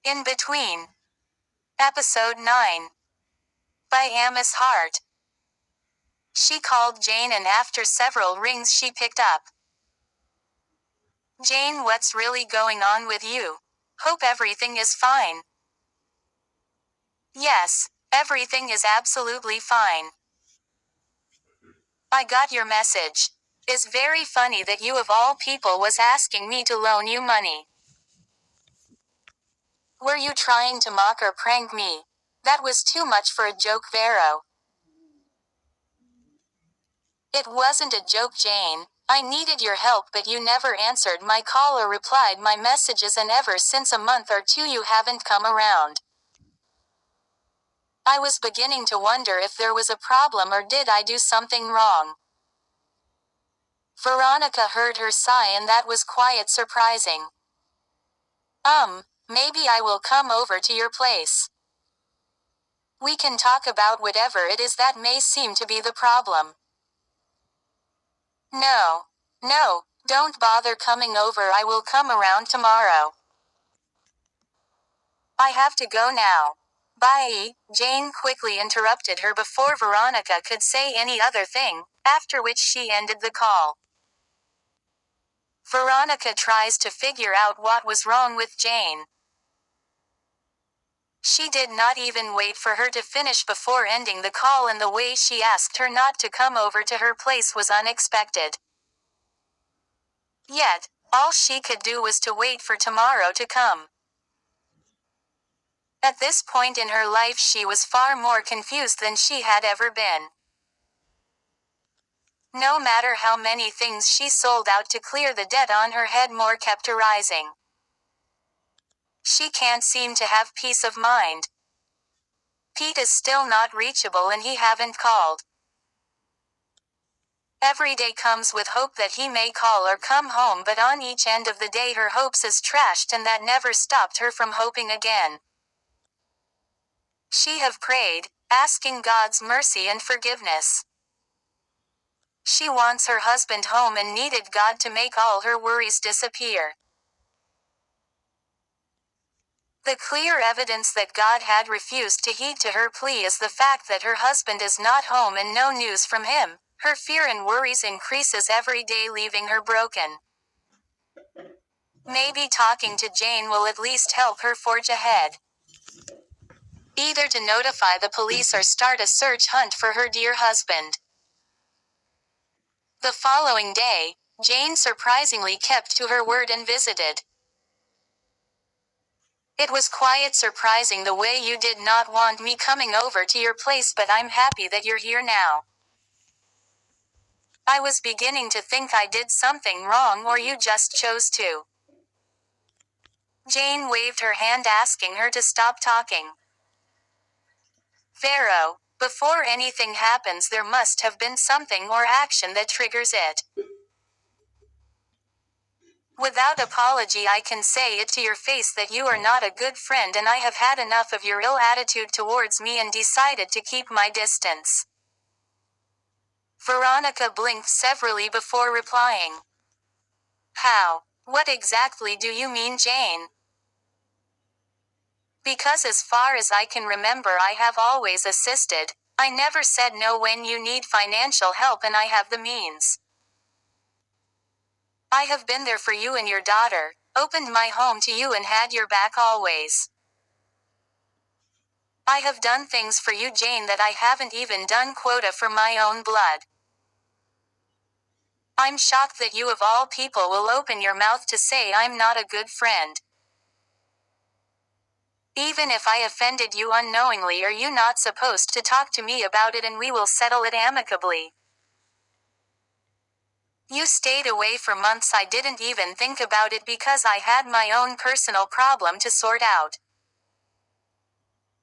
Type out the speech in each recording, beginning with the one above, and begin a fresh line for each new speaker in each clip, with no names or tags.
In Between. Episode 9. By AMAH'S. She called Jane and after several rings she picked up. Jane, what's really going on with you? Hope everything is fine. Yes, everything is absolutely fine. I got your message. It's very funny that you of all people was asking me to loan you money. Were you trying to mock or prank me? That was too much for a joke, Vero. It wasn't a joke, Jane. I needed your help but you never answered my call or replied my messages, and ever since a month or two you haven't come around. I was beginning to wonder if there was a problem or did I do something wrong. Veronica heard her sigh, and that was quite surprising. Maybe I will come over to your place. We can talk about whatever it is that may seem to be the problem. No, don't bother coming over. I will come around tomorrow. I have to go now. Bye. Jane quickly interrupted her before Veronica could say any other thing, after which she ended the call. Veronica tries to figure out what was wrong with Jane. She did not even wait for her to finish before ending the call, and the way she asked her not to come over to her place was unexpected. Yet, all she could do was to wait for tomorrow to come. At this point in her life she was far more confused than she had ever been. No matter how many things she sold out to clear the debt on her head, more kept arising. She can't seem to have peace of mind. Pete is still not reachable and he haven't called. Every day comes with hope that he may call or come home, but on each end of the day her hopes is trashed, and that never stopped her from hoping again. She have prayed, asking God's mercy and forgiveness. She wants her husband home and needed God to make all her worries disappear. The clear evidence that God had refused to heed to her plea is the fact that her husband is not home and no news from him. Her fear and worries increases every day, leaving her broken. Maybe talking to Jane will at least help her forge ahead. Either to notify the police or start a search hunt for her dear husband. The following day, Jane surprisingly kept to her word and visited. It was quite surprising the way you did not want me coming over to your place, but I'm happy that you're here now. I was beginning to think I did something wrong, or you just chose to. Jane waved her hand, asking her to stop talking. Vero, before anything happens there must have been something or action that triggers it. Without apology I can say it to your face that you are not a good friend, and I have had enough of your ill attitude towards me and decided to keep my distance. Veronica blinked severally before replying. How? What exactly do you mean, Jane? Because as far as I can remember I have always assisted. I never said no when you need financial help, and I have the means. I have been there for you and your daughter, opened my home to you and had your back always. I have done things for you, Jane, that I haven't even done quota for my own blood. I'm shocked that you of all people will open your mouth to say I'm not a good friend. Even if I offended you unknowingly, are you not supposed to talk to me about it and we will settle it amicably? You stayed away for months. I didn't even think about it because I had my own personal problem to sort out.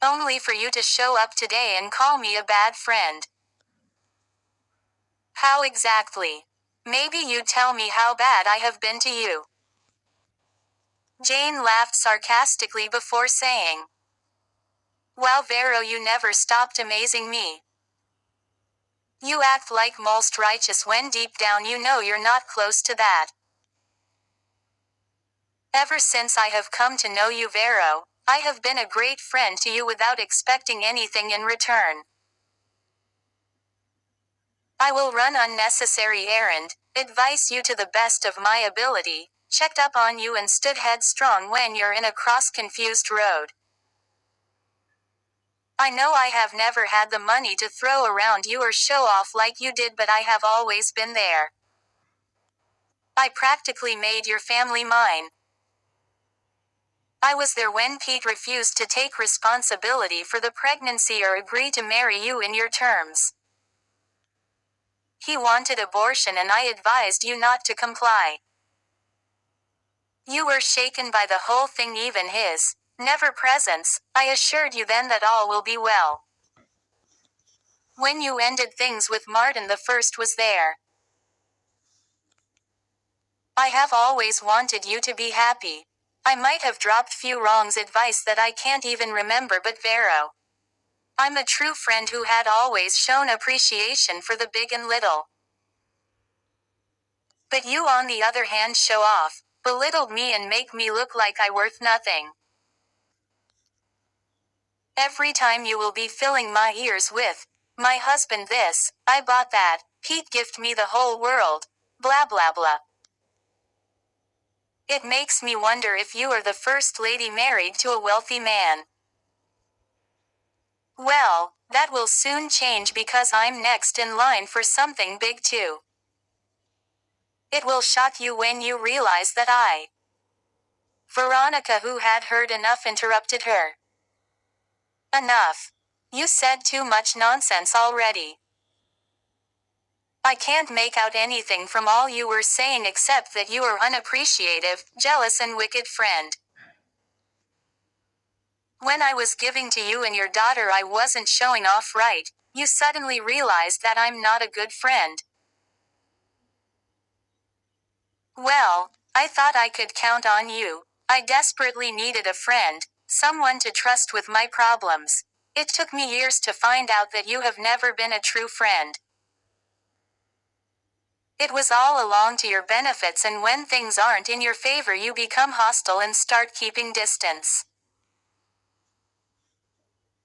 Only for you to show up today and call me a bad friend. How exactly? Maybe you tell me how bad I have been to you. Jane laughed sarcastically before saying, Well, Vero, you never stopped amazing me. You act like most righteous when deep down you know you're not close to that. Ever since I have come to know you, Vero, I have been a great friend to you without expecting anything in return. I will run unnecessary errand, advise you to the best of my ability, checked up on you and stood headstrong when you're in a cross-confused road. I know I have never had the money to throw around you or show off like you did, but I have always been there. I practically made your family mine. I was there when Pete refused to take responsibility for the pregnancy or agree to marry you in your terms. He wanted abortion and I advised you not to comply. You were shaken by the whole thing, even his never presence. I assured you then that all will be well. When you ended things with Martin, the first was there. I have always wanted you to be happy. I might have dropped few wrongs advice that I can't even remember, but Vero, I'm a true friend who had always shown appreciation for the big and little. But you on the other hand show off, belittled me and make me look like I worth nothing. Every time you will be filling my ears with, my husband this, I bought that, Pete gift me the whole world, blah blah blah. It makes me wonder if you are the first lady married to a wealthy man. Well, that will soon change because I'm next in line for something big too. It will shock you when you realize that Veronica, who had heard enough, interrupted her. Enough. You said too much nonsense already. I can't make out anything from all you were saying except that you are unappreciative, jealous and wicked friend. When I was giving to you and your daughter I wasn't showing off right, you suddenly realized that I'm not a good friend. Well, I thought I could count on you. I desperately needed a friend, someone to trust with my problems. It took me years to find out that you have never been a true friend. It was all along to your benefits, and when things aren't in your favor you become hostile and start keeping distance.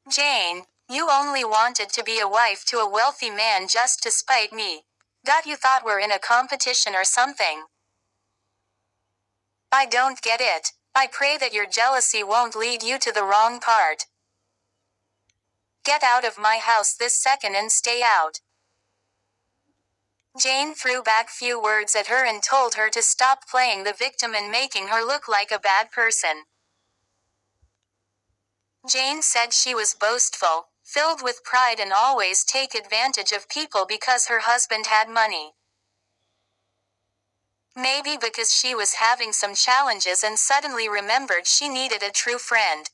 Jane, you only wanted to be a wife to a wealthy man just to spite me. God, you thought we're in a competition or something. I don't get it. I pray that your jealousy won't lead you to the wrong part. Get out of my house this second and stay out. Jane threw back few words at her and told her to stop playing the victim and making her look like a bad person. Jane said she was boastful, filled with pride and always take advantage of people because her husband had money. Maybe because she was having some challenges and suddenly remembered she needed a true friend.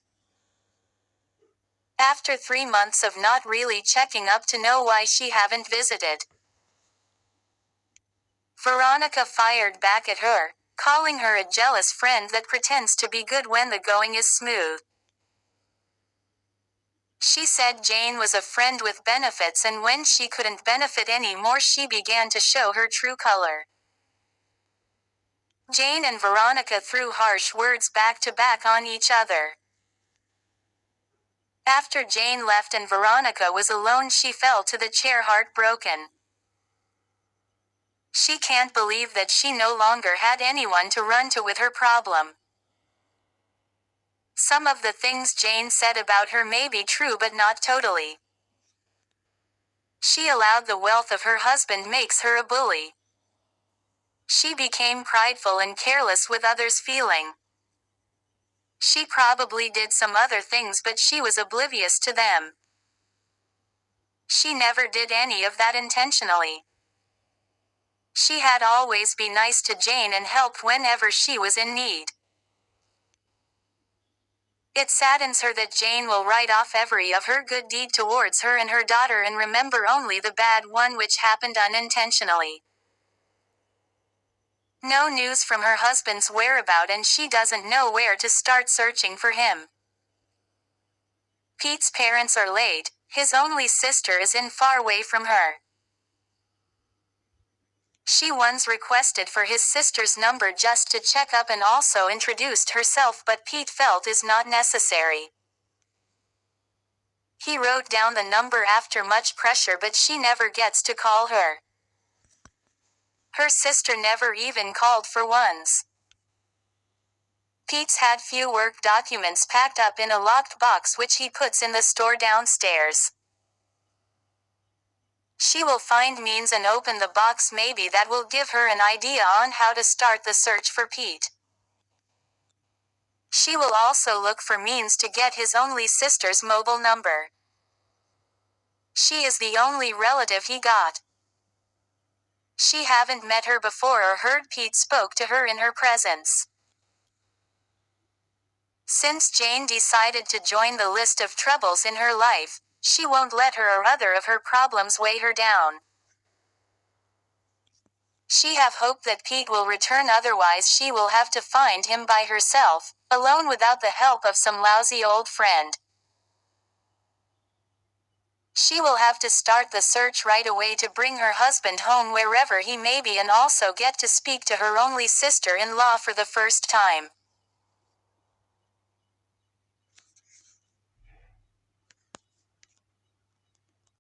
After 3 months of not really checking up to know why she haven't visited, Veronica fired back at her, calling her a jealous friend that pretends to be good when the going is smooth. She said Jane was a friend with benefits, and when she couldn't benefit anymore she began to show her true color. Jane and Veronica threw harsh words back to back on each other. After Jane left and Veronica was alone she fell to the chair heartbroken. She can't believe that she no longer had anyone to run to with her problem. Some of the things Jane said about her may be true but not totally. She allowed the wealth of her husband makes her a bully. She became prideful and careless with others' feeling. She probably did some other things but she was oblivious to them. She never did any of that intentionally. She had always been nice to Jane and helped whenever she was in need. It saddens her that Jane will write off every of her good deed towards her and her daughter and remember only the bad one which happened unintentionally. No news from her husband's whereabout and she doesn't know where to start searching for him. Pete's parents are late, his only sister is in far away from her. She once requested for his sister's number just to check up and also introduced herself, but Pete felt is not necessary. He wrote down the number after much pressure, but she never gets to call her. Her sister never even called for once. Pete's had few work documents packed up in a locked box which he puts in the store downstairs. She will find means and open the box, maybe that will give her an idea on how to start the search for Pete. She will also look for means to get his only sister's mobile number. She is the only relative he got. She haven't met her before or heard Pete spoke to her in her presence. Since Jane decided to join the list of troubles in her life, she won't let her or other of her problems weigh her down. She have hope that Pete will return, otherwise she will have to find him by herself, alone without the help of some lousy old friend. She will have to start the search right away to bring her husband home wherever he may be, and also get to speak to her only sister-in-law for the first time.